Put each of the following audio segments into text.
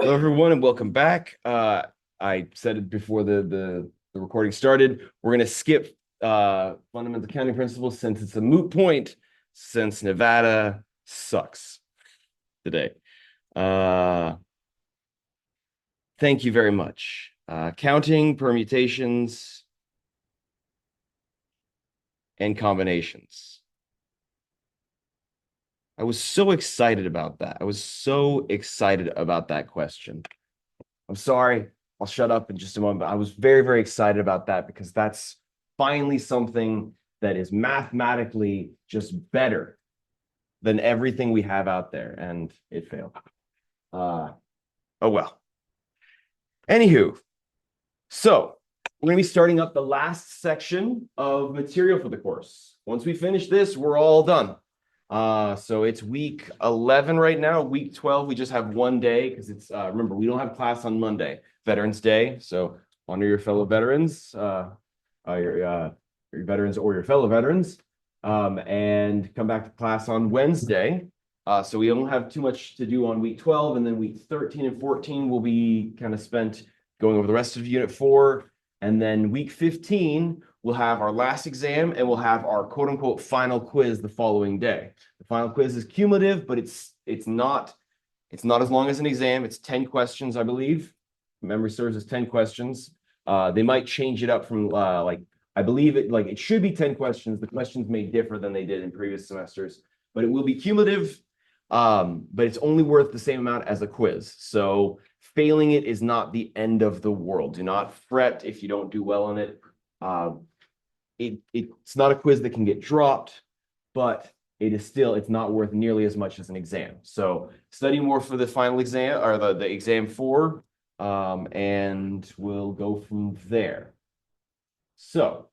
Hello, everyone, and welcome back. I said it before the recording started. We're going to skip fundamental accounting principles since it's a moot point, since Nevada sucks today. Uh, thank you very much. Counting, permutations, and combinations. I was so excited about that. I was so excited about that question. I'm sorry. I'll shut up in just a moment. But I was very, very excited about that because that's finally something that is mathematically just better than everything we have out there. And it failed. Oh, well. Anywho, so we're going to be starting up the last section of material for the course. Once we finish this, we're all done. So it's week 11 right now. Week 12, we just have one day because it's remember, we don't have class on Monday, Veterans Day. So honor your fellow veterans, your veterans or your fellow veterans, and come back to class on Wednesday. So we don't have too much to do on week 12, and then week 13 and 14 will be kind of spent going over the rest of unit 4. And then week 15, we'll have our last exam and we'll have our quote unquote final quiz the following day. The final quiz is cumulative, but it's not as long as an exam. It's 10 questions, I believe. Memory serves as 10 questions. They might change it up from I believe it should be 10 questions. The questions may differ than they did in previous semesters, but it will be cumulative. But it's only worth the same amount as a quiz. So failing it is not the end of the world. Do not fret if you don't do well on it. It's not a quiz that can get dropped, but it's not worth nearly as much as an exam. So study more for the final exam or the exam 4, and we'll go from there. So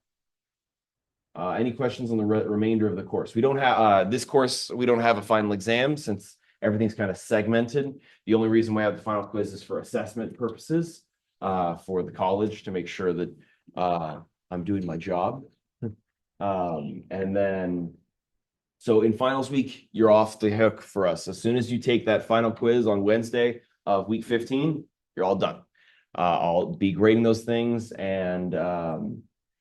any questions on the remainder of the course? We don't have this course, we don't have a final exam since everything's kind of segmented. The only reason we have the final quiz is for assessment purposes for the college to make sure that I'm doing my job. And then, so in finals week, you're off the hook for us. As soon as you take that final quiz on Wednesday of week 15, you're all done. I'll be grading those things, and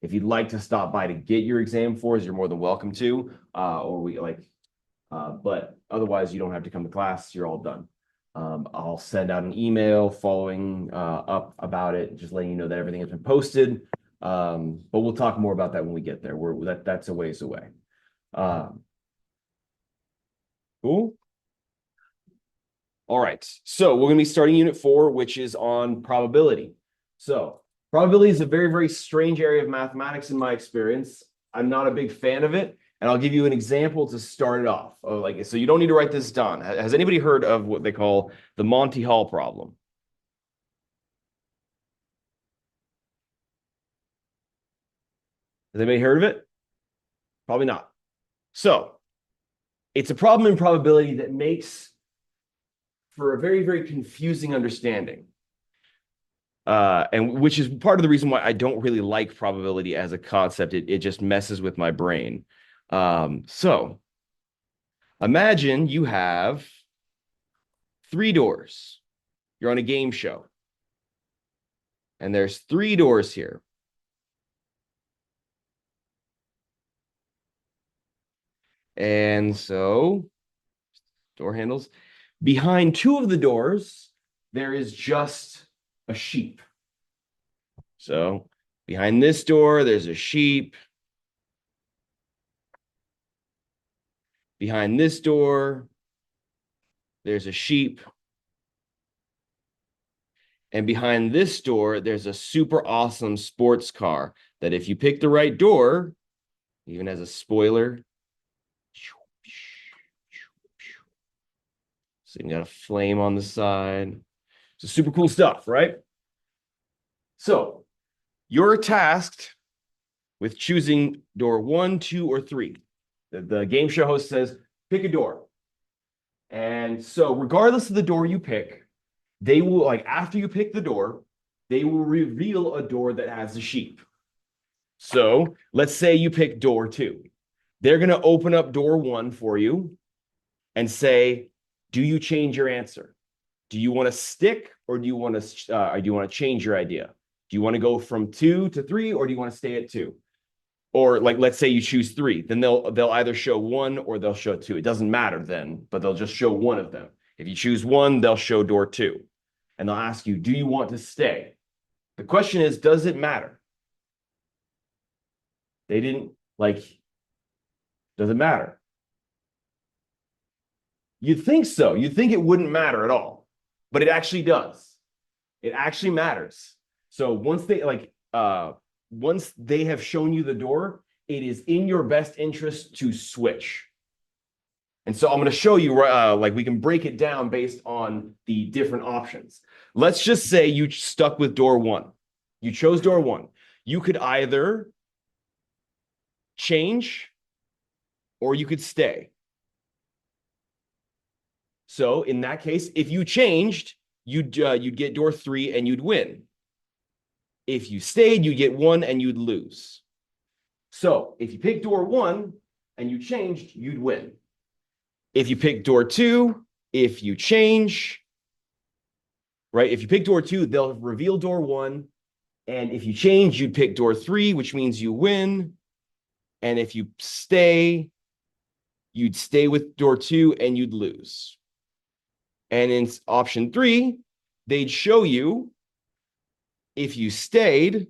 if you'd like to stop by to get your exam 4s, you're more than welcome to. But otherwise, you don't have to come to class. You're all done. I'll send out an email following up about it, just letting you know that everything has been posted. But we'll talk more about that when we get there. That's a ways away. Cool. All right. So we're going to be starting unit 4, which is on probability. So probability is a very, very strange area of mathematics in my experience. I'm not a big fan of it. And I'll give you an example to start it off. So you don't need to write this down. Has anybody heard of what they call the Monty Hall problem? Has anybody heard of it? Probably not. So it's a problem in probability that makes for a very, very confusing understanding. And which is part of the reason why I don't really like probability as a concept. It just messes with my brain. So imagine you have 3 doors. You're on a game show. And there's 3 doors here. And so, door handles. Behind 2 of the doors, there is just a sheep. So behind this door, there's a sheep. Behind this door, there's a sheep. And behind this door, there's a super awesome sports car that if you pick the right door, even has a spoiler. So you got a flame on the side. So super cool stuff, right? So you're tasked with choosing door 1, 2, or 3. The game show host says, pick a door. And so regardless of the door you pick, they will, after you pick the door, they will reveal a door that has a sheep. So let's say you pick door 2. They're going to open up door 1 for you and say, do you change your answer? Do you want to stick or do you want to change your idea? Do you want to go from 2 to 3 or do you want to stay at 2? Or like, let's say you choose 3, then they'll either show 1 or they'll show 2. It doesn't matter then, but they'll just show one of them. If you choose 1, they'll show door 2. And they'll ask you, do you want to stay? The question is, does it matter? They didn't like, does it matter? You'd think so. You'd think it wouldn't matter at all, but it actually does. It actually matters. So once they have shown you the door, it is in your best interest to switch. And so I'm going to show you, like we can break it down based on the different options. Let's just say you stuck with door 1. You chose door 1. You could either change or you could stay. So in that case, if you changed, you'd get door 3 and you'd win. If you stayed, you'd get 1 and you'd lose. So if you pick door 1 and you changed, you'd win. If you pick door 2, if you change, right? If you pick door 2, they'll reveal door 1. And if you change, you'd pick door 3, which means you win. And if you stay, you'd stay with door 2 and you'd lose. And in option 3, they'd show you if you stayed,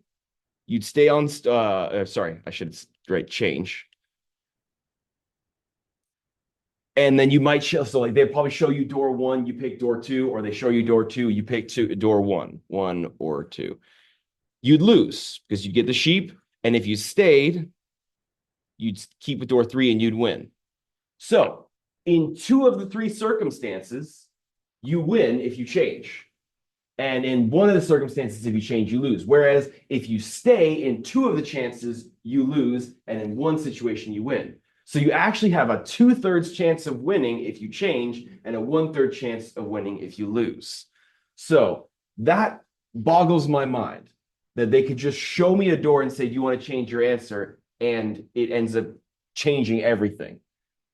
you'd stay on, sorry, I should write change. And then you might show, so like they'd probably show you door 1, you pick door 2, or they show you door 2, you pick door 1 or 2. You'd lose because you get the sheep. And if you stayed, you'd keep with door 3 and you'd win. So in 2 of the 3 circumstances, you win if you change. And in 1 of the circumstances, if you change, you lose. Whereas if you stay, in 2 of the chances, you lose. And in 1 situation, you win. So you actually have a 2/3 chance of winning if you change and a 1/3 chance of winning if you lose. So that boggles my mind that they could just show me a door and say, do you want to change your answer? And it ends up changing everything.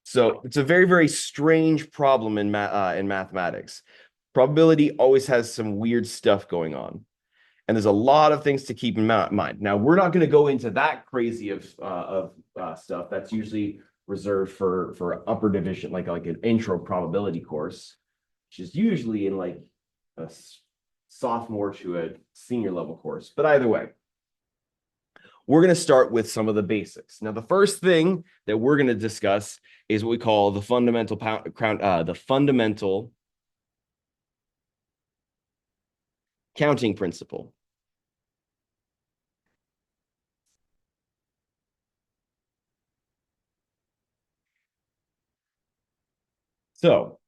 So it's a very, very strange problem in mathematics. Probability always has some weird stuff going on. And there's a lot of things to keep in mind. Now, we're not going to go into that crazy of stuff. That's usually reserved for upper division, like an intro probability course, which is usually in like a sophomore to a senior level course. But either way, we're going to start with some of the basics. Now, the first thing that we're going to discuss is what we call the fundamental counting principle. So,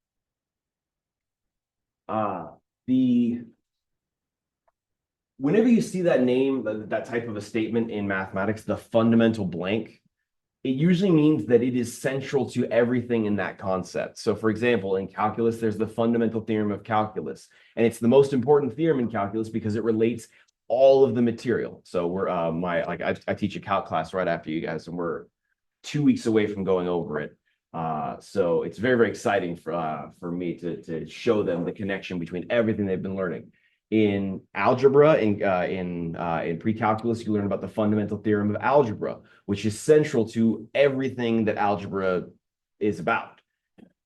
whenever you see that name, that type of a statement in mathematics, the fundamental blank, it usually means that it is central to everything in that concept. So for example, in calculus, there's the fundamental theorem of calculus. And it's the most important theorem in calculus because it relates all of the material. So we're I teach a calc class right after you guys, and we're 2 weeks away from going over it. So it's very, very exciting for me to show them the connection between everything they've been learning. In algebra, in pre-calculus, you learn about the fundamental theorem of algebra, which is central to everything that algebra is about.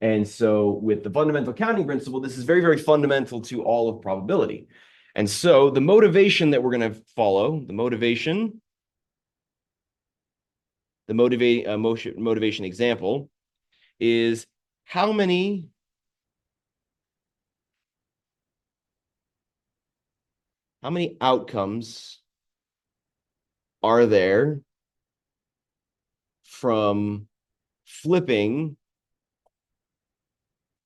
And so with the fundamental counting principle, this is very, very fundamental to all of probability. And so the motivation that we're going to follow, the motivation example is how many outcomes are there from flipping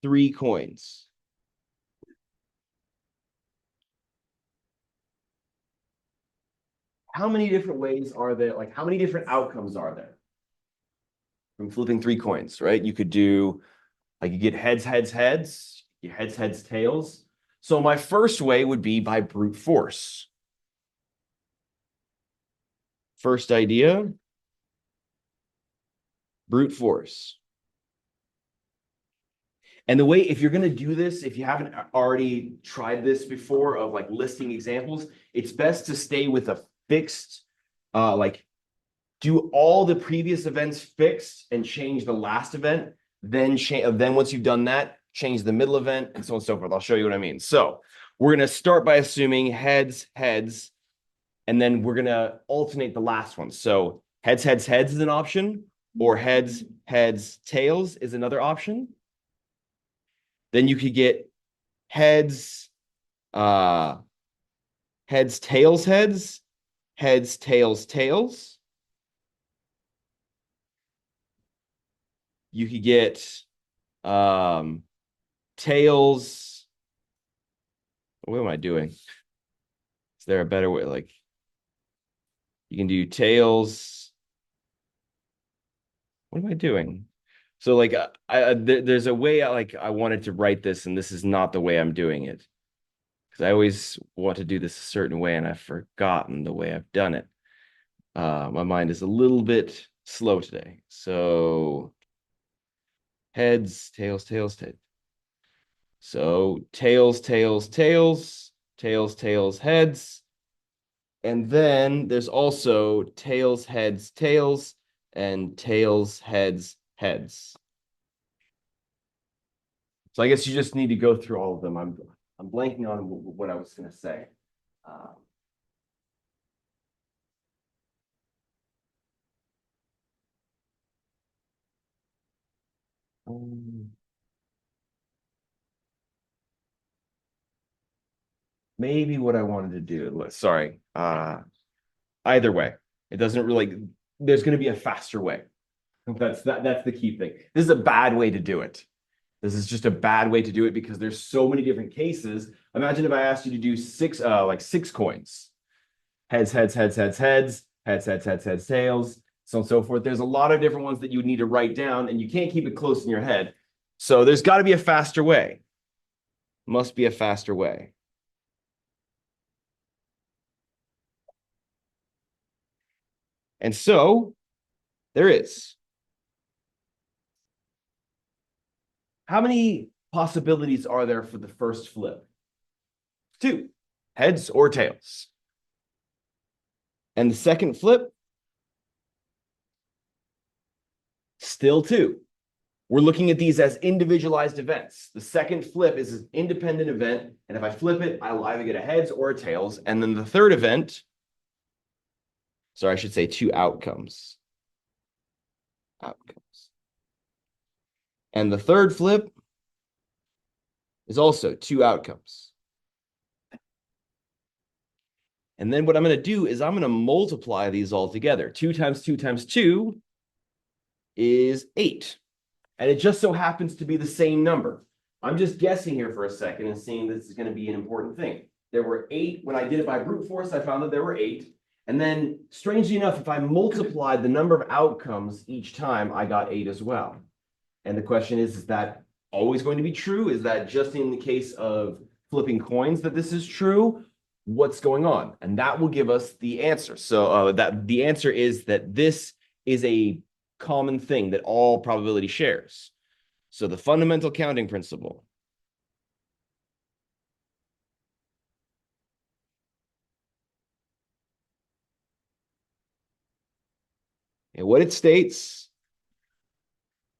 3 coins? How many different ways are there? Like, how many different outcomes are there from flipping 3 coins, right? You could do, like, you get heads, heads, heads, you heads, heads, tails. So my first way would be by brute force. First idea, brute force. And the way, if you're going to do this, if you haven't already tried this before of like listing examples, it's best to stay with a fixed, like do all the previous events fixed and change the last event. Then once you've done that, change the middle event and so on and so forth. I'll show you what I mean. So we're going to start by assuming heads, heads, and then we're going to alternate the last one. So heads, heads, heads is an option, or heads, heads, tails is another option. Then you could get heads, heads, tails, heads, heads, tails, tails. You could get tails. What am I doing? Is there a better way? Like you can do tails. What am I doing? So like there's a way I wanted to write this, and this is not the way I'm doing it. Because I always want to do this a certain way, and I've forgotten the way I've done it. My mind is a little bit slow today. So heads, tails, tails, tails. So tails, tails, tails, tails, tails, heads. And then there's also tails, heads, tails, and tails, heads, heads. So I guess you just need to go through all of them. I'm blanking on what I was going to say. Maybe what I wanted to do. Sorry. Either way, it doesn't really. There's going to be a faster way. That's the key thing. This is a bad way to do it. This is just a bad way to do it because there's so many different cases. Imagine if I asked you to do six coins. Heads, heads, heads, heads, heads, heads, heads, heads, heads, tails, so on and so forth. There's a lot of different ones that you would need to write down, and you can't keep it close in your head. So there's got to be a faster way. Must be a faster way. And so there is. How many possibilities are there for the first flip? 2, heads or tails. And the second flip, still 2. We're looking at these as individualized events. The second flip is an independent event, and if I flip it, I'll either get a heads or a tails. And then the third event, sorry, I should say 2 outcomes. Outcomes. And the third flip is also 2 outcomes. And then what I'm going to do is I'm going to multiply these all together. 2 times 2 times 2 is 8. And it just so happens to be the same number. I'm just guessing here for a second and seeing this is going to be an important thing. There were 8. When I did it by brute force, I found that there were 8. And then, strangely enough, if I multiplied the number of outcomes each time, I got 8 as well. And the question is that always going to be true? Is that just in the case of flipping coins that this is true? What's going on? And that will give us the answer. So that the answer is that this is a common thing that all probability shares. So the fundamental counting principle. And what it states,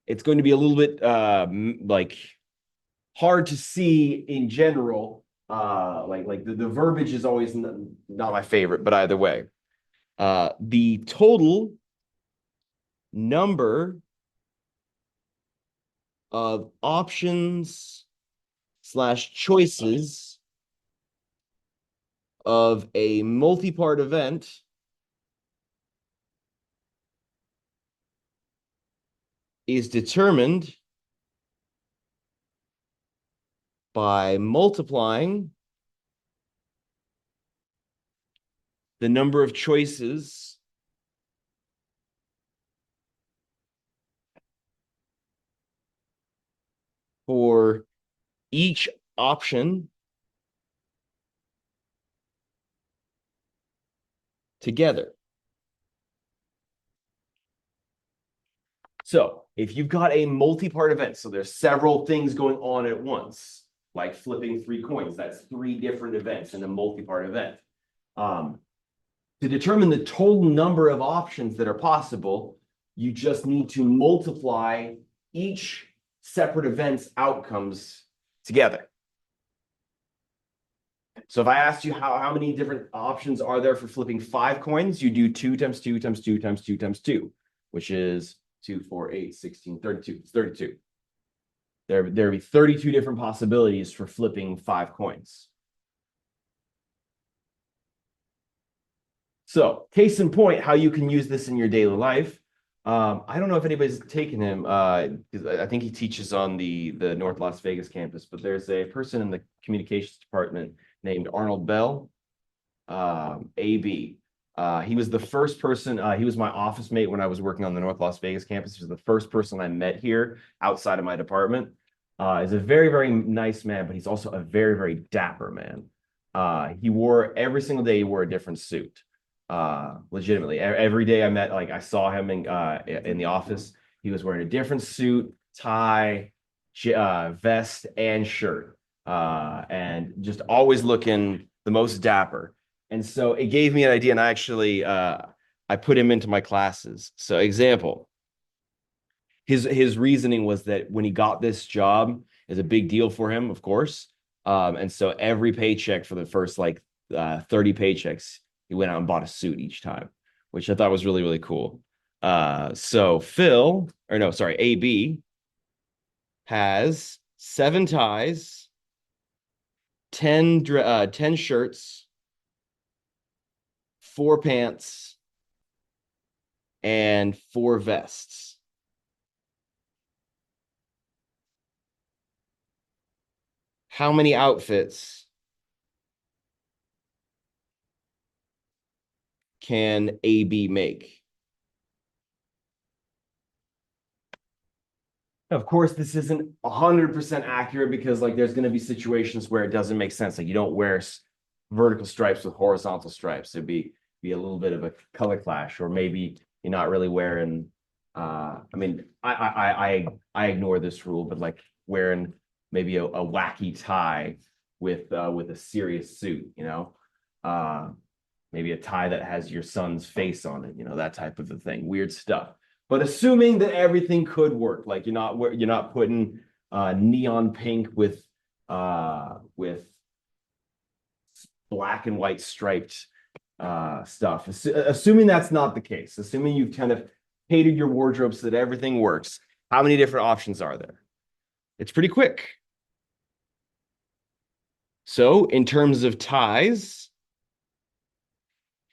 it's going to be a little bit like hard to see in general. Like the verbiage is always not my favorite, but either way. The total number of options / choices of a multi-part event is determined by multiplying the number of choices for each option together. So if you've got a multi-part event, so there's several things going on at once, like flipping 3 coins, that's 3 different events in a multi-part event. To determine the total number of options that are possible, you just need to multiply each separate event's outcomes together. So if I asked you how many different options are there for flipping 5 coins, you do 2 times 2 times 2 times 2 times 2, which is 2, 4, 8, 16, 32. It's 32. There would be 32 different possibilities for flipping 5 coins. So, case in point, how you can use this in your daily life. I don't know if anybody's taken him, because I think he teaches on the North Las Vegas campus, but there's a person in the communications department named Arnold Bell, AB. He was the first person, he was my office mate when I was working on the North Las Vegas campus. He was the first person I met here outside of my department. He's a very, very nice man, but he's also a very, very dapper man. He wore every single day, he wore a different suit. Legitimately, every day I met, like I saw him in the office, he was wearing a different suit, tie, vest, and shirt, and just always looking the most dapper. And so it gave me an idea, and I actually I put him into my classes. So example, his reasoning was that when he got this job is a big deal for him, of course. And so every paycheck for the first like 30 paychecks, he went out and bought a suit each time, which I thought was really, really cool. So Phil, or no, sorry, AB has 7 ties, 10 shirts, 4 pants, and 4 vests. How many outfits can AB make? Of course, this isn't 100% accurate because like there's going to be situations where it doesn't make sense. Like you don't wear vertical stripes with horizontal stripes. It'd be a little bit of a color clash, or maybe you're not really wearing. I mean, I ignore this rule, but like wearing maybe a wacky tie with a serious suit, you know, maybe a tie that has your son's face on it, you know, that type of a thing. Weird stuff. But assuming that everything could work, like you're not putting neon pink with black and white striped stuff. Assuming that's not the case, assuming you've kind of catered your wardrobe so that everything works, how many different options are there? It's pretty quick. So in terms of ties,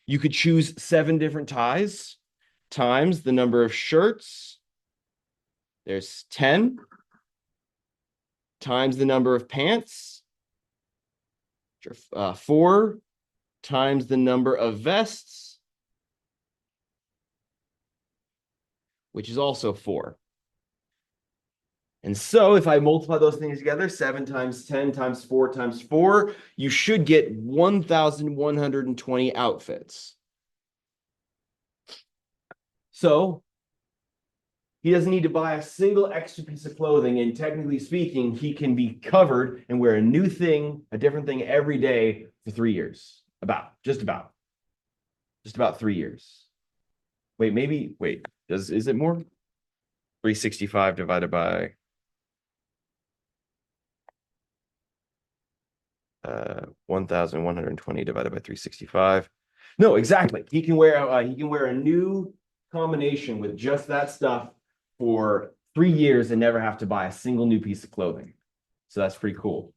you could choose 7 different ties times the number of shirts. There's 10 times the number of pants. 4 times the number of vests, which is also 4. And so if I multiply those things together, 7 times 10 times 4 times 4, you should get 1,120 outfits. So he doesn't need to buy a single extra piece of clothing, and technically speaking, he can be covered and wear a new thing, a different thing every day for 3 years. Just about 3 years. Wait, is it more? 365 divided by 1,120 divided by 365. No, exactly. He can wear a new combination with just that stuff for 3 years and never have to buy a single new piece of clothing. So that's pretty cool.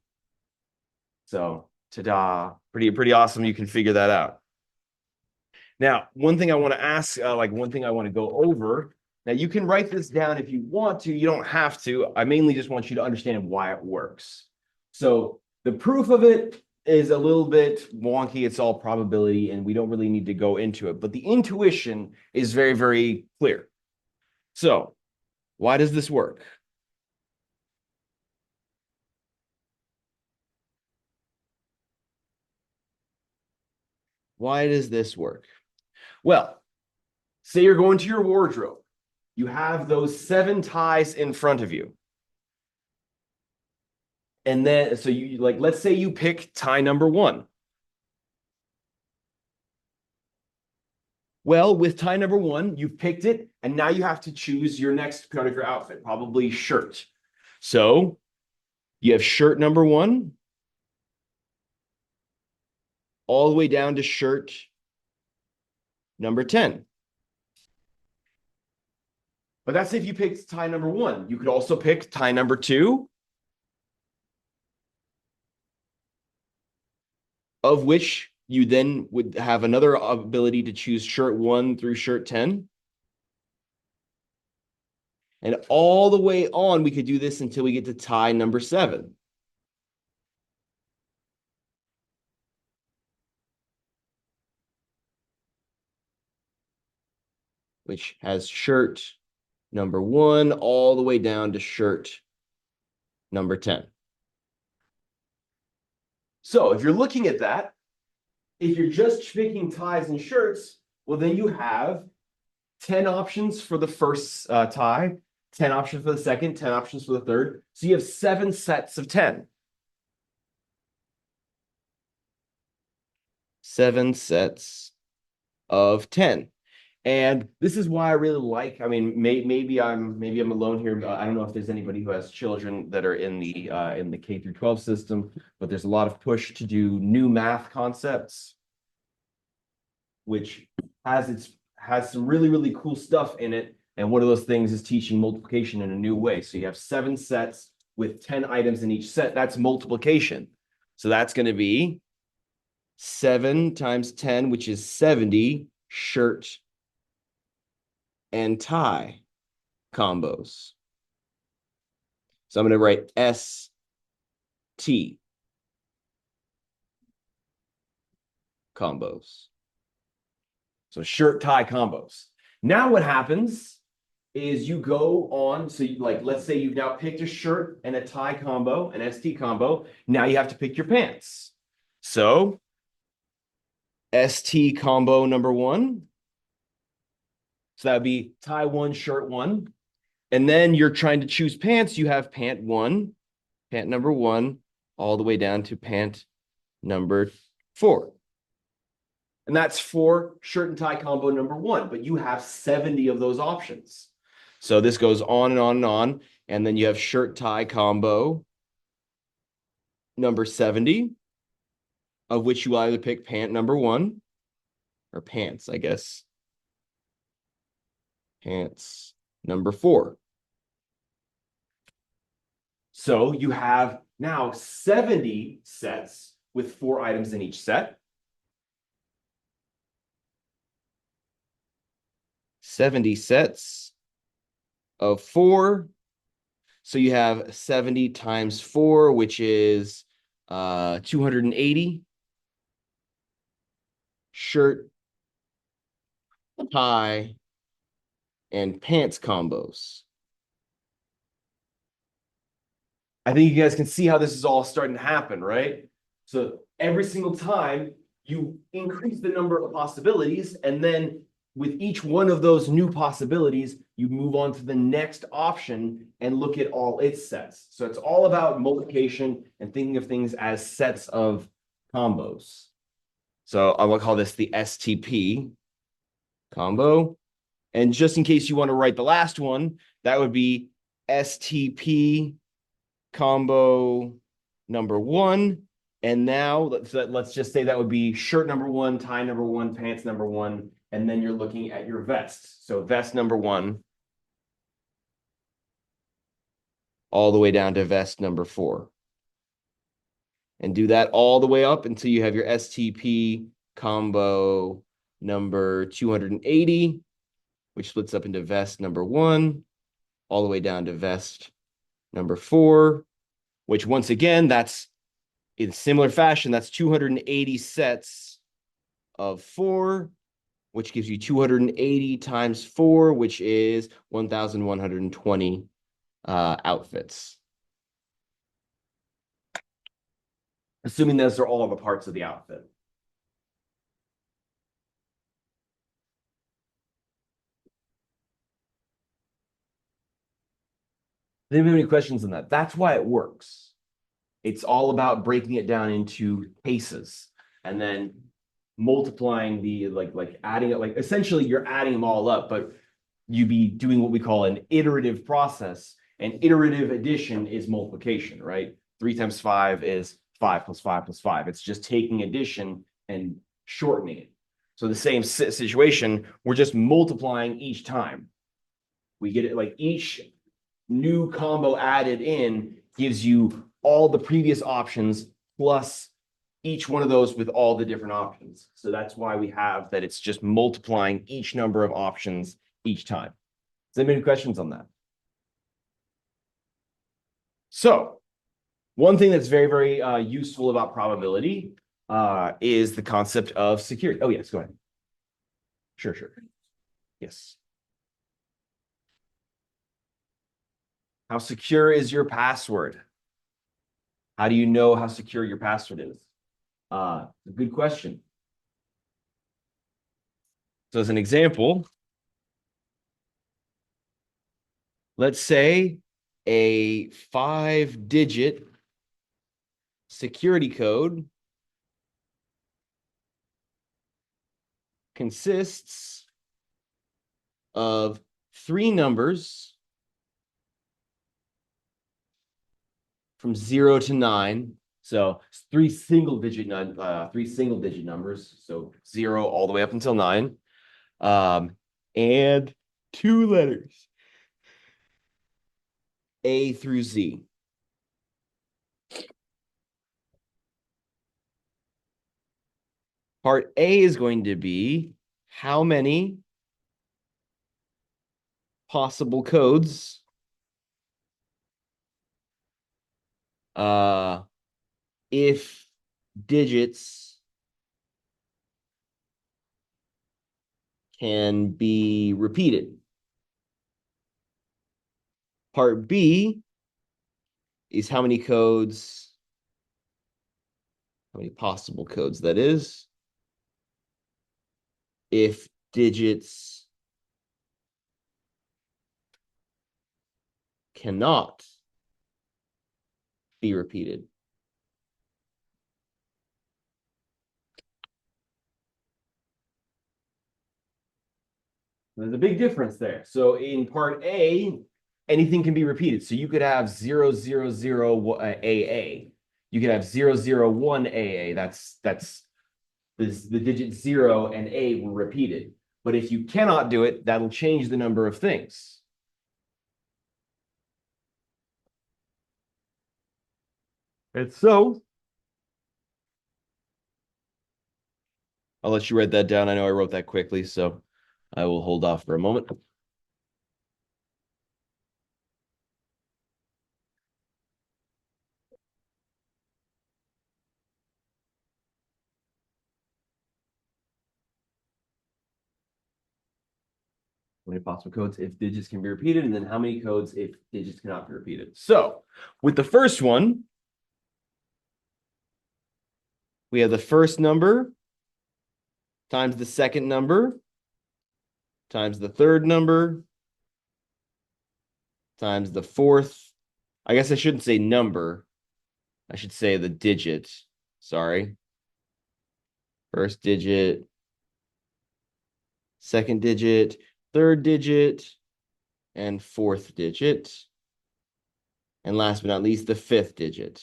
So, ta-da. Pretty awesome. You can figure that out. Now, one thing I want to ask, one thing I want to go over. Now, you can write this down if you want to. You don't have to. I mainly just want you to understand why it works. So the proof of it is a little bit wonky. It's all probability, and we don't really need to go into it. But the intuition is very, very clear. So why does this work? Why does this work? Well, say you're going to your wardrobe You have those 7 ties in front of you. And then, so you like, let's say you pick tie number 1. Well, with tie number 1, you've picked it, and now you have to choose your next part of your outfit, probably shirt. So you have shirt number 1 all the way down to shirt number 10. But that's if you picked tie number 1. You could also pick tie number 2, of which you then would have another ability to choose shirt 1 through shirt 10. And all the way on, we could do this until we get to tie number 7. Which has shirt number 1 all the way down to shirt number 10. So if you're looking at that, if you're just picking ties and shirts, well, then you have 10 options for the first tie, 10 options for the second, 10 options for the third. So you have 7 sets of 10. 7 sets of 10. And this is why I really like, I mean, maybe I'm alone here. I don't know if there's anybody who has children that are in the K through 12 system, but there's a lot of push to do new math concepts, which has some really, really cool stuff in it. And one of those things is teaching multiplication in a new way. So you have 7 sets with 10 items in each set. That's multiplication. So that's going to be 7 times 10, which is 70 shirt and tie combos. So I'm going to write ST combos. So shirt tie combos. Now what happens is you go on, so you, like, let's say you've now picked a shirt and a tie combo, an ST combo. Now you have to pick your pants. So ST combo number 1. So that would be tie 1, shirt 1. And then you're trying to choose pants. You have pant 1, pant number 1, all the way down to pant number 4. And that's for shirt and tie combo number 1, but you have 70 of those options. So this goes on and on and on. And then you have shirt tie combo number 70, of which you either pick pant number 1 or pants, I guess. Pants number 4. So you have now 70 sets with 4 items in each set. 70 sets of 4. So you have 70 times 4, which is 280 shirt, tie, and pants combos. I think you guys can see how this is all starting to happen, right? So every single time you increase the number of possibilities, and then with each one of those new possibilities, you move on to the next option and look at all its sets. So it's all about multiplication and thinking of things as sets of combos. So I will call this the STP combo. And just in case you want to write the last one, that would be STP combo number 1. And now let's just say that would be shirt number 1, tie number 1, pants number 1, and then you're looking at your vest. So vest number 1 all the way down to vest number 4. And do that all the way up until you have your STP combo number 280, which splits up into vest number 1, all the way down to vest number 4, which once again, that's in similar fashion, that's 280 sets of 4, which gives you 280 times 4, which is 1,120 outfits. Assuming those are all the parts of the outfit. Does anybody have any questions on that? That's why it works. It's all about breaking it down into cases and then multiplying the like adding it, like essentially you're adding them all up, but you be doing what we call an iterative process. And iterative addition is multiplication, right? 3 times 5 is 5 plus 5 plus 5. It's just taking addition and shortening it. So the same situation, we're just multiplying each time. We get it like each new combo added in gives you all the previous options plus each one of those with all the different options. So that's why we have that it's just multiplying each number of options each time. Does anybody have questions on that? So one thing that's very, very useful about probability is the concept of security. Oh, yes, go ahead. Sure. Yes. How secure is your password? How do you know how secure your password is? Good question. So as an example, let's say a 5-digit security code consists of 3 numbers from 0 to 9. So 3 single-digit numbers. So 0 all the way up until 9. And 2 letters, A through Z. Part A is going to be how many possible codes if digits can be repeated. Part B is how many possible codes that is, if digits cannot be repeated. There's a big difference there. So in part A, anything can be repeated. So you could have 000 AA. You could have 001 AA. That's the digit 0 and A were repeated. But if you cannot do it, that'll change the number of things. And so I'll let you write that down. I know I wrote that quickly, so I will hold off for a moment. How many possible codes if digits can be repeated, and then how many codes if digits cannot be repeated. So with the first one, we have the first number times the second number times the third number times the fourth. I guess I shouldn't say number. I should say the digit. Sorry. First digit, second digit, third digit, and fourth digit. And last but not least, the fifth digit.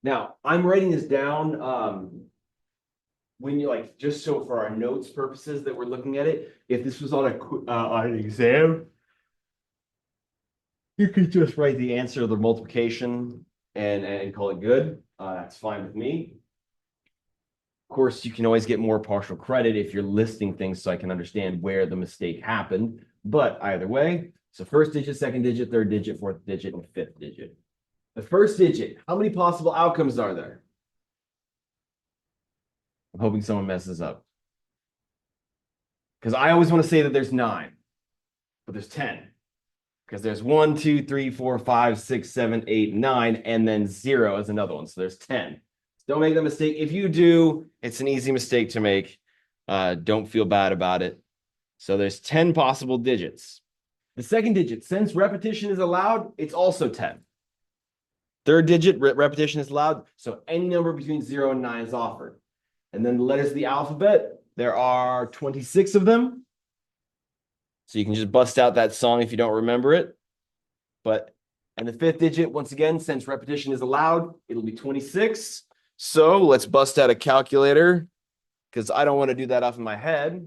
Now, I'm writing this down when you like, just so for our notes purposes that we're looking at it, if this was on an exam, you could just write the answer of the multiplication and call it good. That's fine with me. Of course, you can always get more partial credit if you're listing things so I can understand where the mistake happened. But either way, so first digit, second digit, third digit, fourth digit, and fifth digit. The first digit, how many possible outcomes are there? I'm hoping someone messes up. Because I always want to say that there's 9, but there's 10. Because there's 1, 2, 3, 4, 5, 6, 7, 8, 9, and then 0 is another one. So there's 10. Don't make that mistake. If you do, it's an easy mistake to make. Don't feel bad about it. So there's 10 possible digits. The second digit, since repetition is allowed, it's also 10. Third digit, repetition is allowed. So any number between 0 and 9 is offered. And then the letters of the alphabet, there are 26 of them. So you can just bust out that song if you don't remember it. And the fifth digit, once again, since repetition is allowed, it'll be 26. So let's bust out a calculator because I don't want to do that off in my head.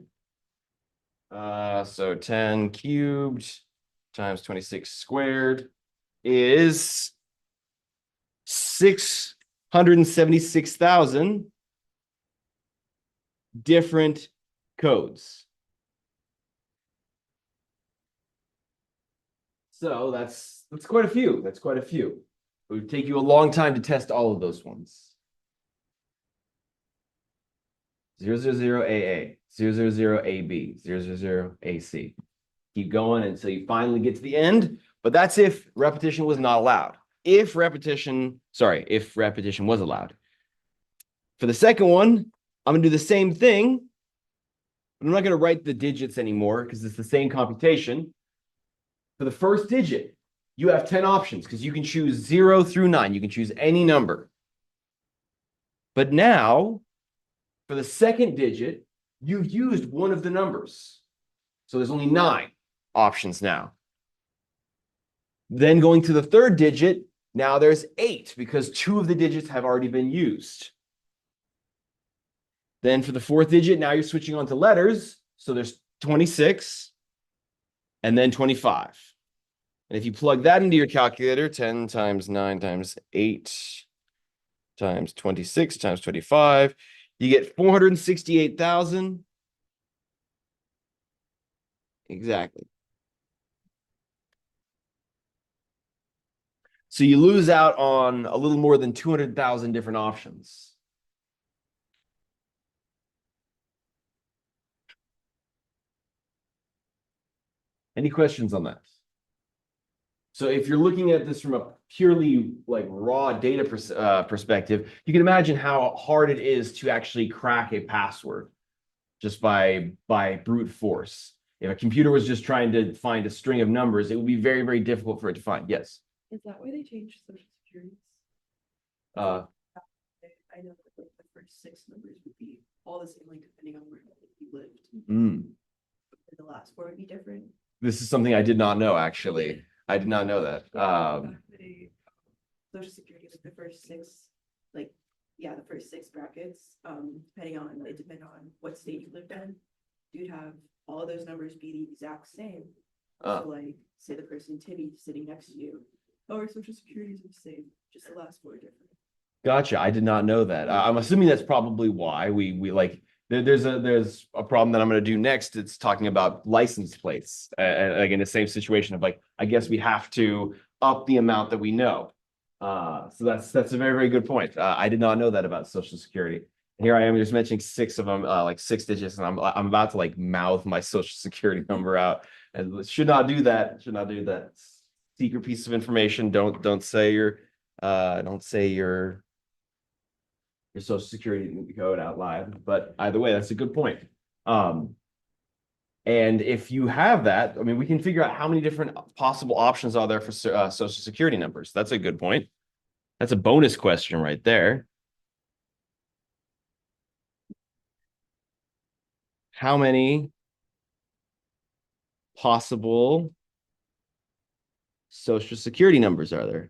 So 10 cubed times 26 squared is 676,000 different codes. So that's quite a few. That's quite a few. It would take you a long time to test all of those ones. 000AA, 000AB, 000AC. Keep going until you finally get to the end. But that's if repetition was not allowed. If repetition was allowed. For the second one, I'm going to do the same thing. I'm not going to write the digits anymore because it's the same computation. For the first digit, you have 10 options because you can choose 0 through 9. You can choose any number. But now, for the second digit, you've used one of the numbers. So there's only 9 options now. Then going to the third digit, now there's 8 because 2 of the digits have already been used. Then for the fourth digit, now you're switching on to letters. So there's 26 and then 25. And if you plug that into your calculator, 10 times 9 times 8 times 26 times 25, you get 468,000. Exactly. So you lose out on a little more than 200,000 different options. Any questions on that? So if you're looking at this from a purely like raw data perspective, you can imagine how hard it is to actually crack a password just by brute force. If a computer was just trying to find a string of numbers, it would be very, very difficult for it to find. Yes. Is that why they changed Social Security? Uh, I know that like the first 6 numbers would be all the same, like depending on where you lived. mm. And the last 4 would be different. This is something I did not know, actually. I did not know that. Social Security was the first 6, like, yeah, the first 6 brackets, depending on what state you lived in, you'd have all of those numbers be the exact same. So like, say the person Timmy sitting next to you, our Social Security is the same, just the last 4 different. Gotcha. I did not know that. I'm assuming that's probably why we like there's a problem that I'm going to do next. It's talking about license plates. Like in the same situation of like, I guess we have to up the amount that we know. So that's a very, very good point. I did not know that about Social Security. Here I am just mentioning 6 of them, like 6 digits, and I'm about to like mouth my Social Security number out. And should not do that. Should not do that. Secret piece of information. Don't say your Social Security code out loud. But either way, that's a good point. And if you have that, I mean, we can figure out how many different possible options are there for Social Security numbers. That's a good point. That's a bonus question right there. How many possible Social Security numbers are there?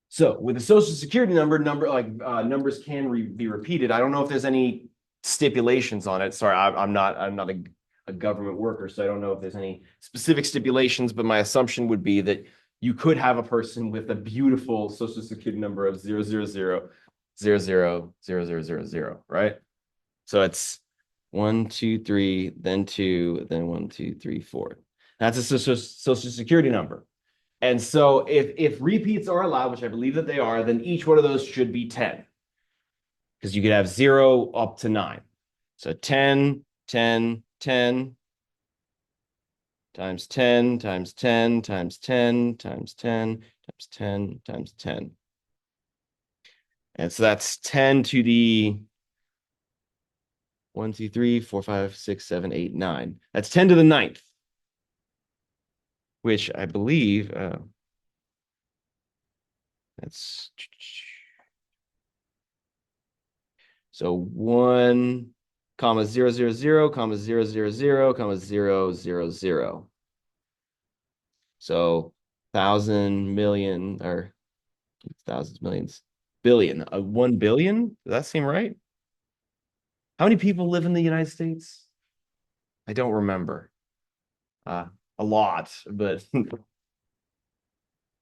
So with a Social Security numbers can be repeated. I don't know if there's any stipulations on it. Sorry, I'm not a government worker, so I don't know if there's any specific stipulations, but my assumption would be that you could have a person with a beautiful Social Security number of 000000000, right? So it's 1, 2, 3, then 2, then 1, 2, 3, 4. That's a Social Security number. And so if repeats are allowed, which I believe that they are, then each one of those should be 10. Because you could have 0 up to 9. So 10, 10, 10 times 10 times 10 times 10 times 10 times 10 times 10. And so that's 10 to the 1, 2, 3, 4, 5, 6, 7, 8, 9. That's 10 to the ninth, which I believe that's so 1, comma 0, 0, 0, comma 0, 0, 0, comma 0, 0, 0. So 1,000 million or thousands, millions, billion, 1 billion. Does that seem right? How many people live in the United States? I don't remember. A lot, but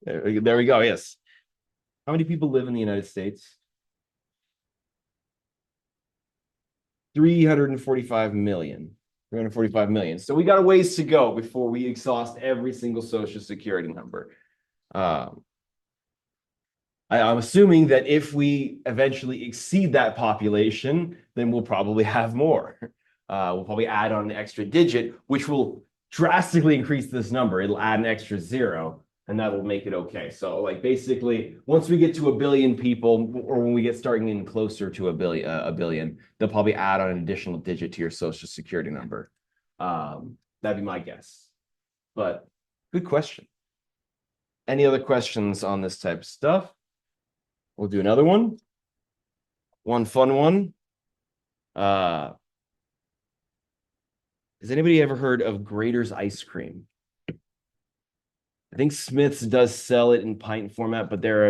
there we go. Yes. How many people live in the United States? 345 million. 345 million. So we got a ways to go before we exhaust every single social security number. I'm assuming that if we eventually exceed that population, then we'll probably have more. We'll probably add on an extra digit, which will drastically increase this number. It'll add an extra 0, and that will make it okay. So, like, basically, once we get to a billion people, or when we get starting in closer to a billion, they'll probably add on an additional digit to your social security number. That'd be my guess. But good question. Any other questions on this type of stuff? We'll do another one. One fun one. Has anybody ever heard of Grater's ice cream? I think Smith's does sell it in pint format, but they're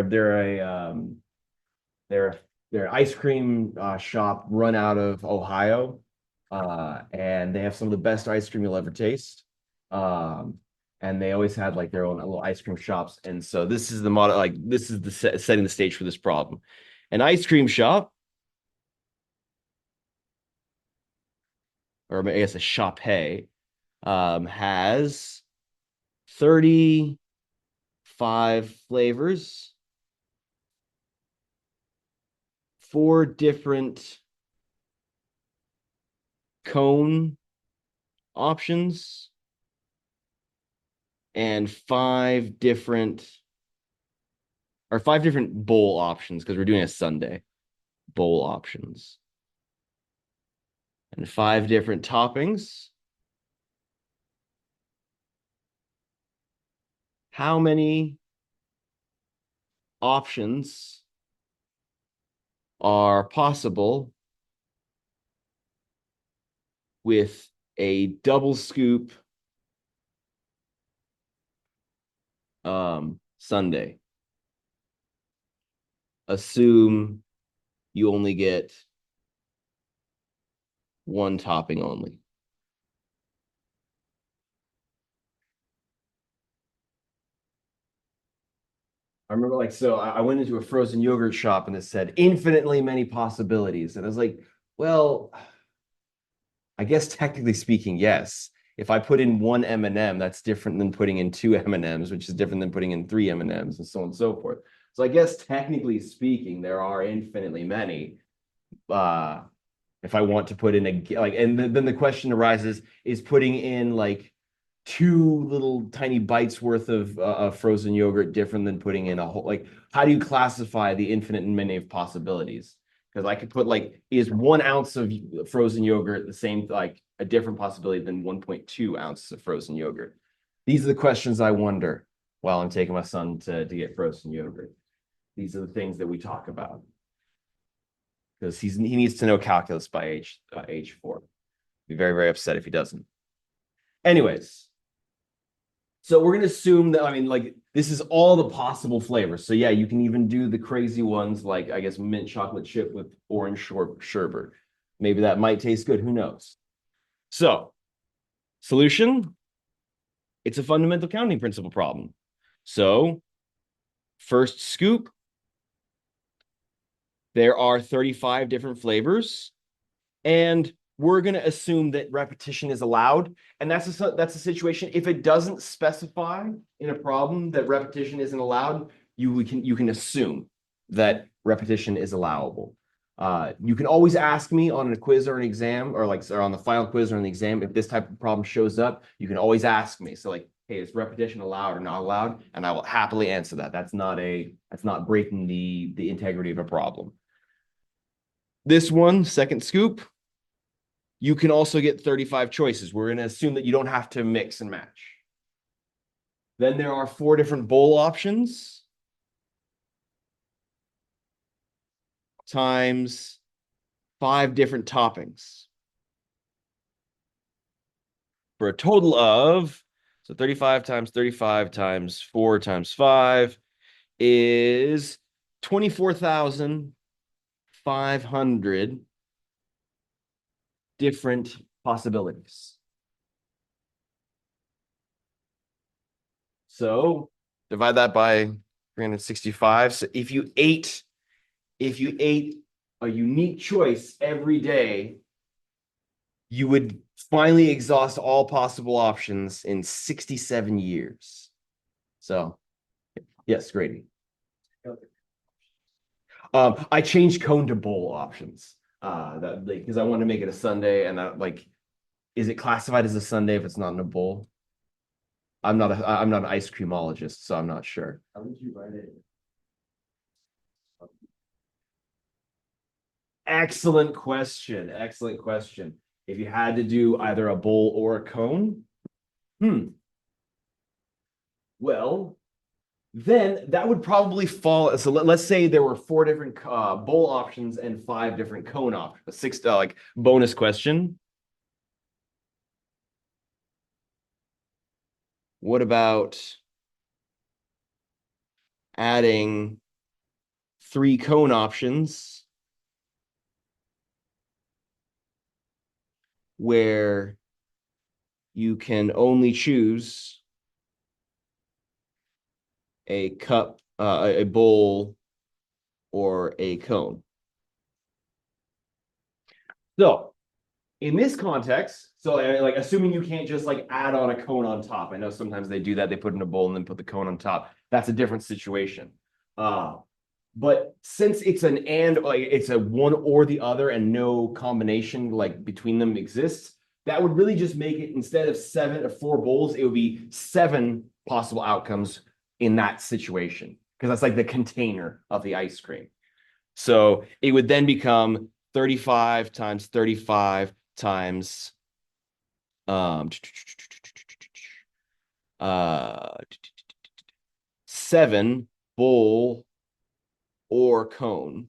ice cream shop run out of Ohio, and they have some of the best ice cream you'll ever taste. And they always had like their own little ice cream shops, and so this is the model. Like this is the setting the stage for this problem. An ice cream shop, or I guess a shop, has 35 flavors, 4 different cone options, and 5 different bowl options, because we're doing a sundae. Bowl options. And 5 different toppings. How many options are possible with a double scoop sundae? Assume you only get 1 topping only. I remember, like, so I went into a frozen yogurt shop and it said infinitely many possibilities. And I was like, well, I guess technically speaking, yes. If I put in 1 M&M, that's different than putting in 2 M&Ms, which is different than putting in 3 M&Ms, and so on and so forth. So I guess technically speaking, there are infinitely many. If I want to put in and then the question arises, is putting in like 2 little tiny bites worth of frozen yogurt different than putting in a whole, like, how do you classify the infinite and many of possibilities? Because I could put like, is 1 ounce of frozen yogurt the same, like a different possibility than 1.2 ounces of frozen yogurt? These are the questions I wonder while I'm taking my son to get frozen yogurt. These are the things that we talk about, because he needs to know calculus by age 4. Be very, very upset if he doesn't. Anyways, so we're gonna assume that, I mean, like, this is all the possible flavors. So yeah, you can even do the crazy ones, like I guess mint chocolate chip with orange sherbet. Maybe that might taste good. Who knows? So, solution: it's a fundamental counting principle problem. So, first scoop, there are 35 different flavors, and we're going to assume that repetition is allowed. And that's a situation. If it doesn't specify in a problem that repetition isn't allowed, you can assume that repetition is allowable. You can always ask me on a quiz or an exam, or on the final quiz or an exam, if this type of problem shows up, you can always ask me. So like, hey, is repetition allowed or not allowed? And I will happily answer that. That's not breaking the integrity of a problem. This one, second scoop, you can also get 35 choices. We're going to assume that you don't have to mix and match. Then there are 4 different bowl options times 5 different toppings for a total of, so 35 times 4 times 5 is 24,500 different possibilities. So divide that by 365. So if you ate a unique choice every day, you would finally exhaust all possible options in 67 years. So, yes, Grady. I changed cone to bowl options. That because I want to make it a Sunday, and is it classified as a Sunday if it's not in a bowl? I'm not an ice creamologist, so I'm not sure. How would you write it? Excellent question. Excellent question. If you had to do either a bowl or a cone, well, then that would probably fall. So let's say there were 4 different bowl options and 5 different cone options. 6 like bonus question. What about adding 3 cone options where you can only choose a cup, a bowl, or a cone? So in this context, so like assuming you can't just like add on a cone on top. I know sometimes they do that. They put in a bowl and then put the cone on top. That's a different situation. But since it's an and, like it's a one or the other and no combination like between them exists, that would really just make it, instead of 7 or 4 bowls, it would be 7 possible outcomes in that situation, because that's like the container of the ice cream. So it would then become 35 times 35 times 7 bowl or cone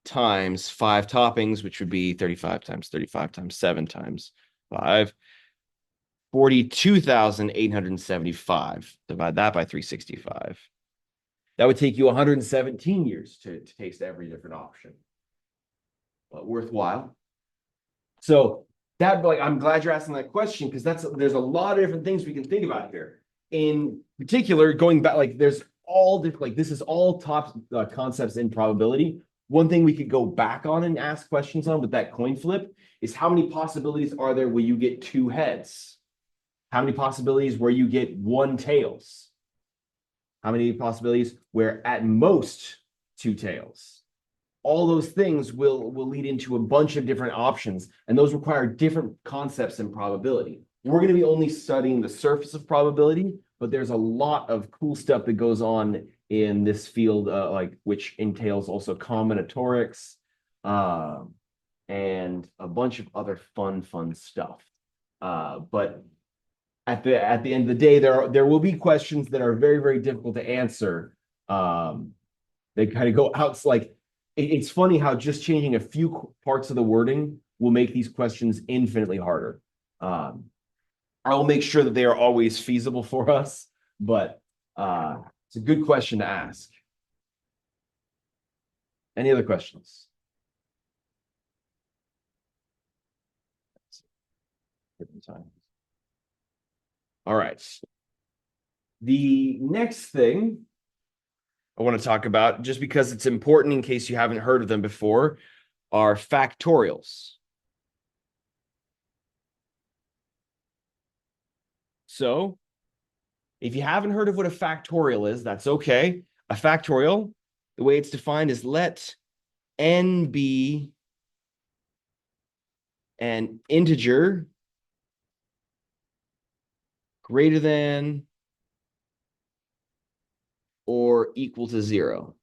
times 5 toppings, which would be 35 times 35 times 7 times 5, 42,875. Divide that by 365. That would take you 117 years to taste every different option, but worthwhile. So that, like, I'm glad you're asking that question, because there's a lot of different things we can think about here. In particular, going back, like there's all different, like this is all top concepts in probability. One thing we could go back on and ask questions on with that coin flip is how many possibilities are there where you get 2 heads? How many possibilities where you get 1 tails? How many possibilities where at most 2 tails? All those things will lead into a bunch of different options, and those require different concepts in probability. We're going to be only studying the surface of probability, but there's a lot of cool stuff that goes on in this field, like which entails also combinatorics, and a bunch of other fun stuff. But at the end of the day, there will be questions that are very, very difficult to answer. They kind of go out, like it's funny how just changing a few parts of the wording will make these questions infinitely harder. I'll make sure that they are always feasible for us, but it's a good question to ask. Any other questions? All right. The next thing I want to talk about, just because it's important in case you haven't heard of them before, are factorials. So if you haven't heard of what a factorial is, that's okay. A factorial, the way it's defined is let n be an integer greater than or equal to 0.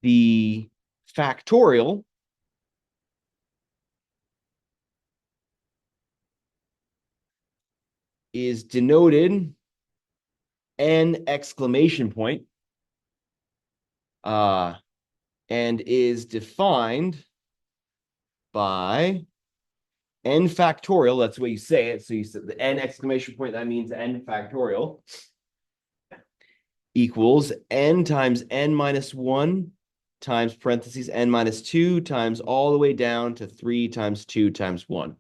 The factorial is denoted n exclamation point, and is defined by n factorial. That's the way you say it. So you said the n exclamation point, that means n factorial equals n times n minus 1 times parentheses n minus 2 times all the way down to 3 times 2 times 1.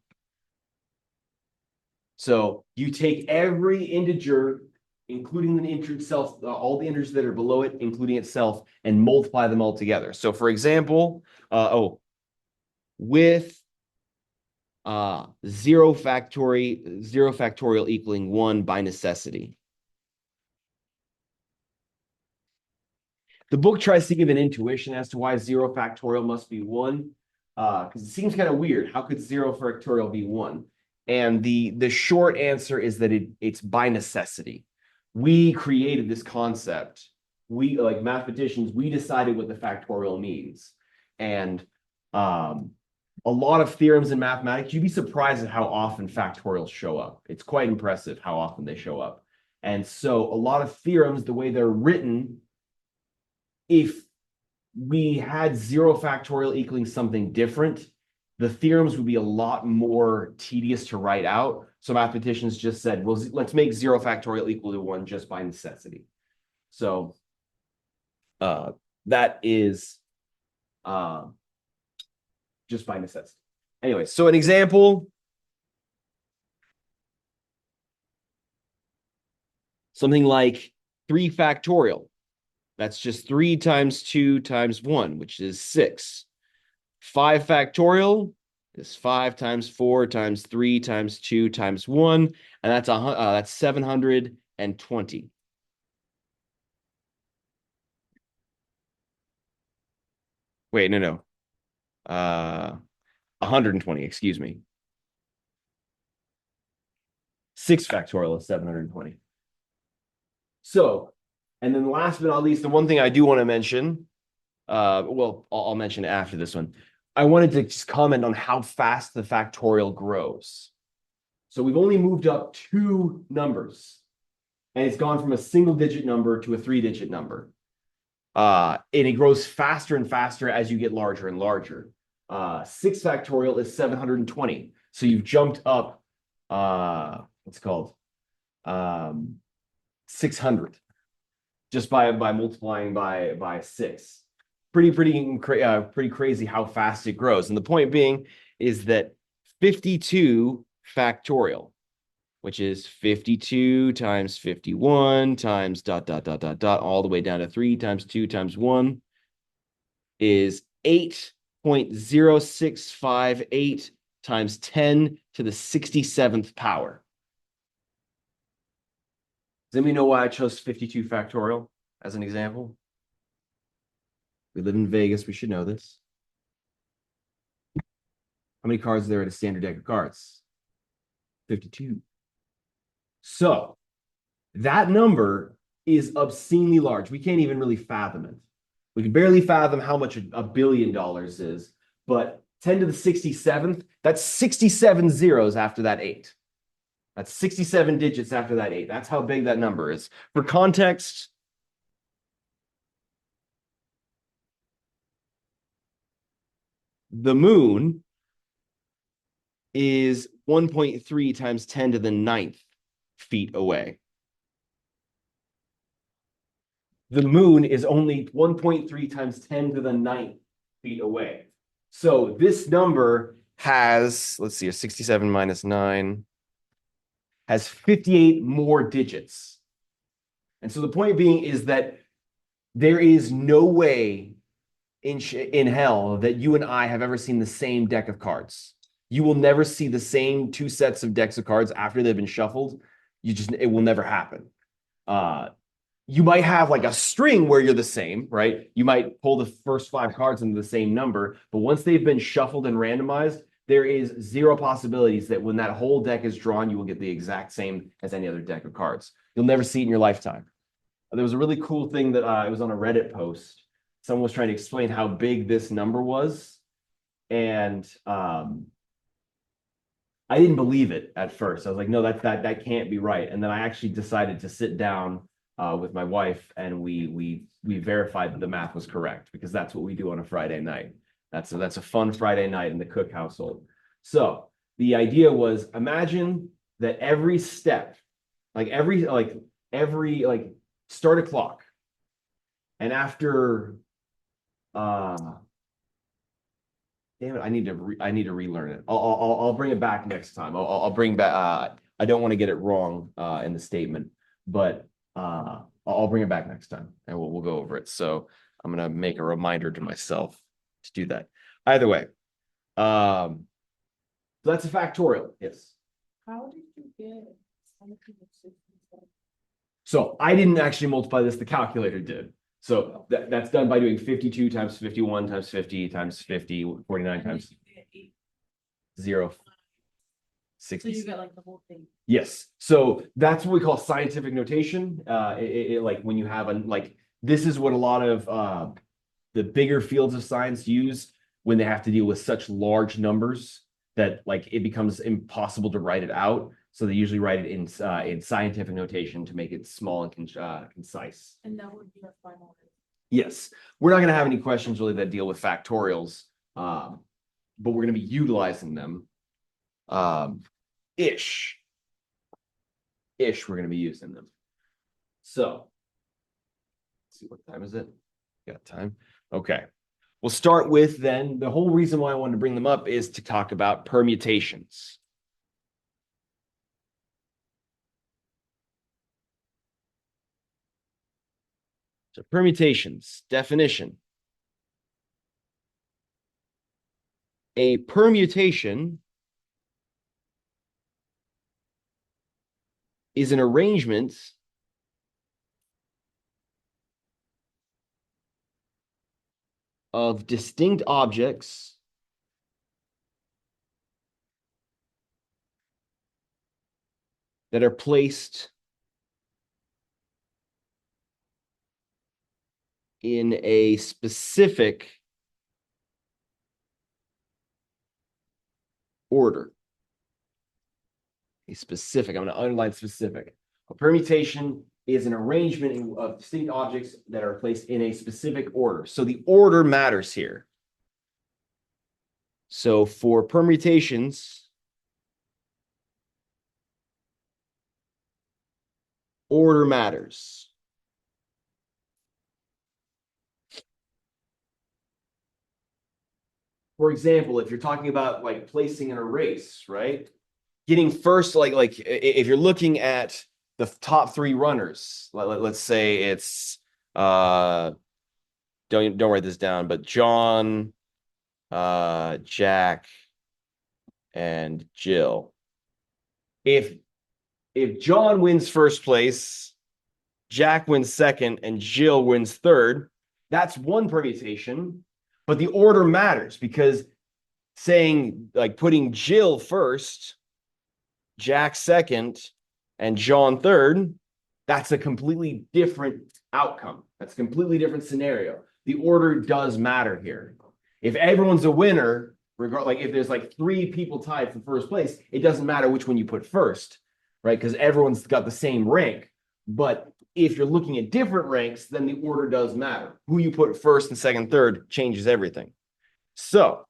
So you take every integer, including the integer itself, all the integers that are below it, including itself, and multiply them all together. So for example, with 0 factorial equaling 1 by necessity. The book tries to give an intuition as to why 0 factorial must be 1, because it seems kind of weird. How could 0 factorial be 1? And the short answer is that it's by necessity. We created this concept. We, like mathematicians, we decided what the factorial means. And a lot of theorems in mathematics, you'd be surprised at how often factorials show up. It's quite impressive how often they show up. And so a lot of theorems, the way they're written, if we had 0 factorial equaling something different, the theorems would be a lot more tedious to write out. So mathematicians just said, well, let's make 0 factorial equal to 1 just by necessity. So that is just by necessity. Anyway, so an example. Something like 3 factorial. That's just 3 times 2 times 1, which is 6. 5 factorial is 5 times 4 times 3 times 2 times 1, and that's 720. Wait, no. 120, excuse me. 6 factorial is 720. So, and then last but not least, the one thing I do want to mention, well, I'll mention it after this one. I wanted to just comment on how fast the factorial grows. So we've only moved up 2 numbers, and it's gone from a single-digit number to a 3-digit number. And it grows faster and faster as you get larger and larger. 6 factorial is 720. So you've jumped up, what's it called? 600 just by multiplying by 6. Pretty crazy how fast it grows. And the point being is that 52 factorial, which is 52 times 51 times ... all the way down to 3 times 2 times 1 is 8.0658 times 10 to the 67th power. Does anybody know why I chose 52 factorial as an example? We live in Vegas. We should know this. How many cards are there in a standard deck of cards? 52. So that number is obscenely large. We can't even really fathom it. We can barely fathom how much $1 billion is, but 10 to the 67th, that's 67 zeros after that 8. That's 67 digits after that 8. That's how big that number is. For context, the moon is 1.3 times 10 to the 9th feet away. The moon is only 1.3 times 10 to the 9th feet away. So this number has, let's see, 67 minus 9, has 58 more digits. And so the point being is that there is no way in hell that you and I have ever seen the same deck of cards. You will never see the same 2 sets of decks of cards after they've been shuffled. It will never happen. you might have like a string where you're the same, right? You might pull the first 5 cards into the same number, but once they've been shuffled and randomized, there is zero possibilities that when that whole deck is drawn, you will get the exact same as any other deck of cards. You'll never see it in your lifetime. There was a really cool thing that it was on a Reddit post. Someone was trying to explain how big this number was, and I didn't believe it at first. I was like, no, that can't be right. And then I actually decided to sit down with my wife, and we verified that the math was correct, because that's what we do on a Friday night. That's a fun Friday night in the Cook household. So the idea was, imagine that every step, every start a clock, and after damn it, I need to relearn it. I'll bring it back next time. I'll bring back. I don't want to get it wrong in the statement, but I'll bring it back next time, and we'll go over it. So I'm gonna make a reminder to myself to do that. Either way, so that's a factorial. Yes. How did you get 767? So I didn't actually multiply this. The calculator did. So that's done by doing 52 times 51 times 50 times 50, 49 times 0, So 60. you got like the whole thing. Yes. So that's what we call scientific notation. Like when you have this is what a lot of the bigger fields of science use when they have to deal with such large numbers that it becomes impossible to write it out. So they usually write it in scientific notation to make it small and concise. And that would be our final. Yes, we're not going to have any questions really that deal with factorials, but we're going to be utilizing them. Ish, we're going to be using them. So, let's see, what time is it? Got time? Okay. We'll start with then, the whole reason why I wanted to bring them up is to talk about permutations. So permutations, definition. A permutation is an arrangement of distinct objects that are placed in a specific order. I'm going to underline specific. A permutation is an arrangement of distinct objects that are placed in a specific order. So the order matters here. So for permutations, order matters. For example, if you're talking about placing in a race, right? Getting first, if you're looking at the top 3 runners, let's say it's don't write this down, but John, Jack, and Jill. If John wins first place, Jack wins second, and Jill wins third, that's one permutation, but the order matters, because saying putting Jill first, Jack second, and John third, that's a completely different outcome. That's a completely different scenario. The order does matter here. If everyone's a winner, if there's 3 people tied for first place, it doesn't matter which one you put first, right? Because everyone's got the same rank. But if you're looking at different ranks, then the order does matter. Who you put first and second, third changes everything. So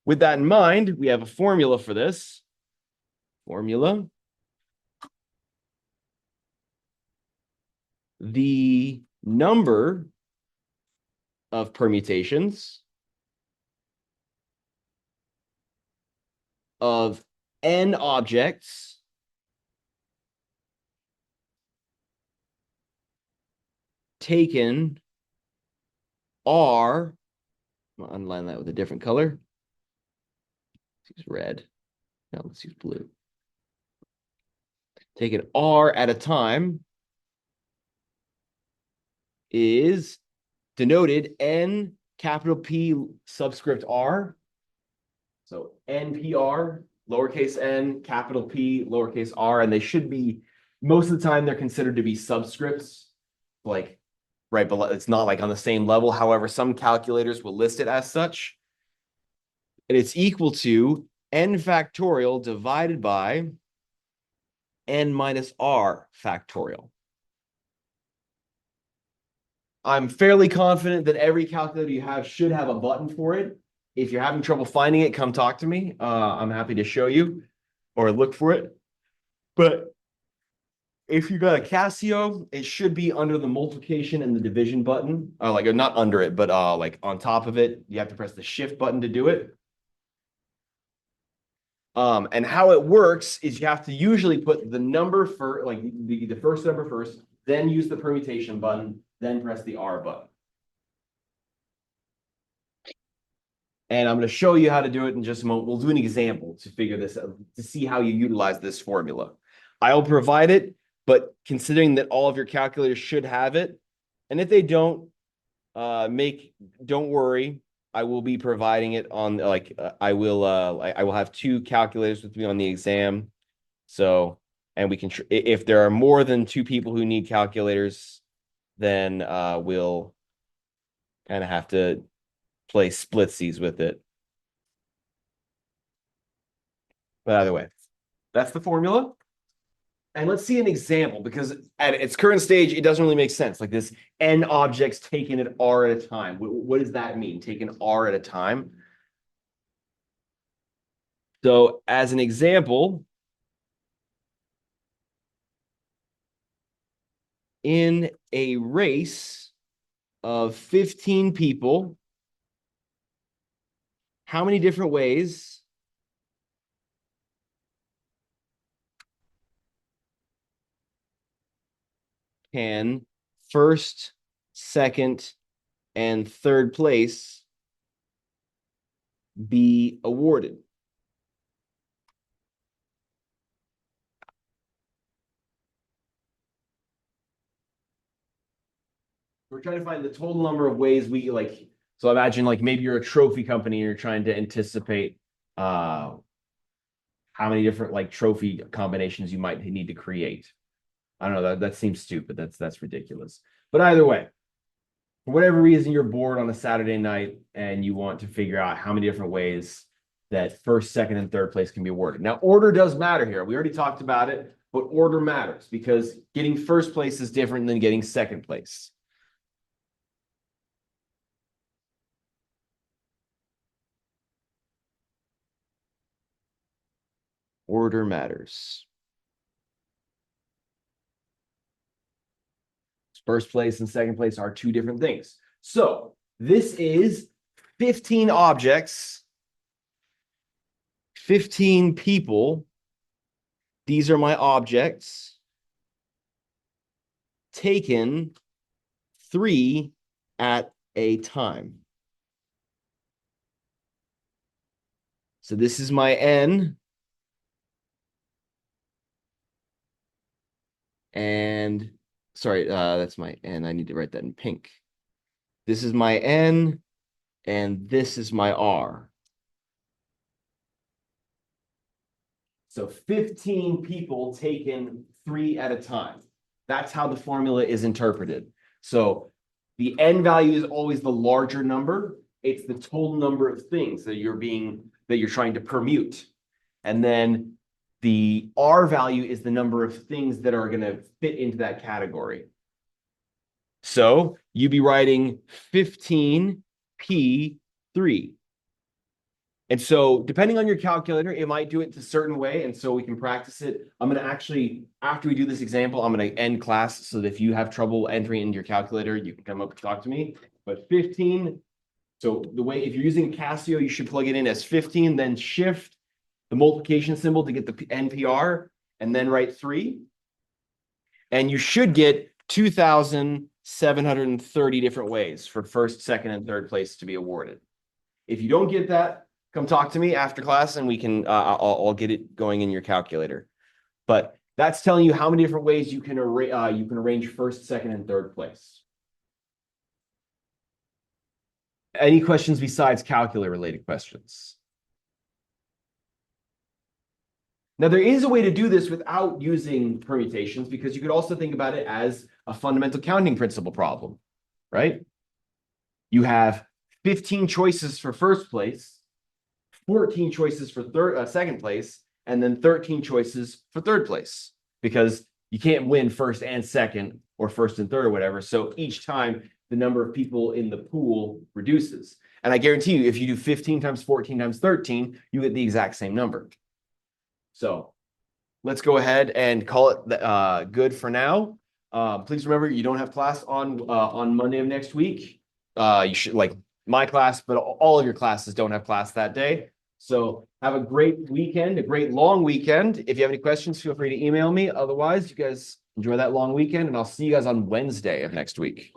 with that in mind, we have a formula for this. Formula. The number of permutations of n objects taken are, I'll underline that with a different color. Let's use red. No, let's use blue. Taken R at a time is denoted N capital P subscript R. So NPR, lowercase n, capital P, lowercase r, and they should be, most of the time, they're considered to be subscripts, like right below. It's not like on the same level. However, some calculators will list it as such. And it's equal to n factorial divided by n minus r factorial. I'm fairly confident that every calculator you have should have a button for it. If you're having trouble finding it, come talk to me. I'm happy to show you or look for it. But if you got a Casio, it should be under the multiplication and the division button. Like not under it, but like on top of it. You have to press the shift button to do it. And how it works is you have to usually put the number for like the first number first, then use the permutation button, then press the R button. And I'm going to show you how to do it in just a moment. We'll do an example to figure this out, to see how you utilize this formula. I'll provide it, but considering that all of your calculators should have it, and if they don't, don't worry. I will be providing it on I will have two calculators with me on the exam. So, and we can, if there are more than two people who need calculators, then we'll kind of have to play splitsies with it. But either way, that's the formula. And let's see an example, because at its current stage, it doesn't really make sense. Like this n objects taken at r at a time. What does that mean? Taken r at a time. So as an example, in a race of 15 people, how many different ways can first, second, and third place be awarded? We're trying to find the total number of ways we like. So imagine like maybe you're a trophy company and you're trying to anticipate how many different like trophy combinations you might need to create. I don't know, that seems stupid. That's ridiculous. But either way, for whatever reason you're bored on a Saturday night and you want to figure out how many different ways that first, second, and third place can be awarded. Now, order does matter here. We already talked about it, but order matters because getting first place is different than getting second place. Order matters. First place and second place are two different things. So this is 15 objects, 15 people. These are my objects taken 3 at a time. So this is my N. And sorry, that's my N. I need to write that in pink. This is my N, and this is my R. So 15 people taken 3 at a time. That's how the formula is interpreted. So the N value is always the larger number. It's the total number of things that you're trying to permute. And then the R value is the number of things that are going to fit into that category. So you'd be writing 15P3. And so depending on your calculator, it might do it a certain way. And so we can practice it. I'm going to actually, after we do this example, I'm going to end class so that if you have trouble entering into your calculator, you can come up and talk to me. But 15, so the way, if you're using Casio, you should plug it in as 15, then shift the multiplication symbol to get the NPR, and then write 3. And you should get 2,730 different ways for first, second, and third place to be awarded. If you don't get that, come talk to me after class and we can, I'll get it going in your calculator. But that's telling you how many different ways you can arrange first, second, and third place. Any questions besides calculator related questions? Now, there is a way to do this without using permutations, because you could also think about it as a fundamental counting principle problem, right? You have 15 choices for first place, 14 choices for second place, and then 13 choices for third place, because you can't win first and second or first and third or whatever. So each time the number of people in the pool reduces. And I guarantee you, if you do 15 times 14 times 13, you get the exact same number. So let's go ahead and call it good for now. Please remember, you don't have class on Monday of next week. You should, like my class, but all of your classes don't have class that day. So have a great weekend, a great long weekend. If you have any questions, feel free to email me. Otherwise, you guys enjoy that long weekend, and I'll see you guys on Wednesday of next week.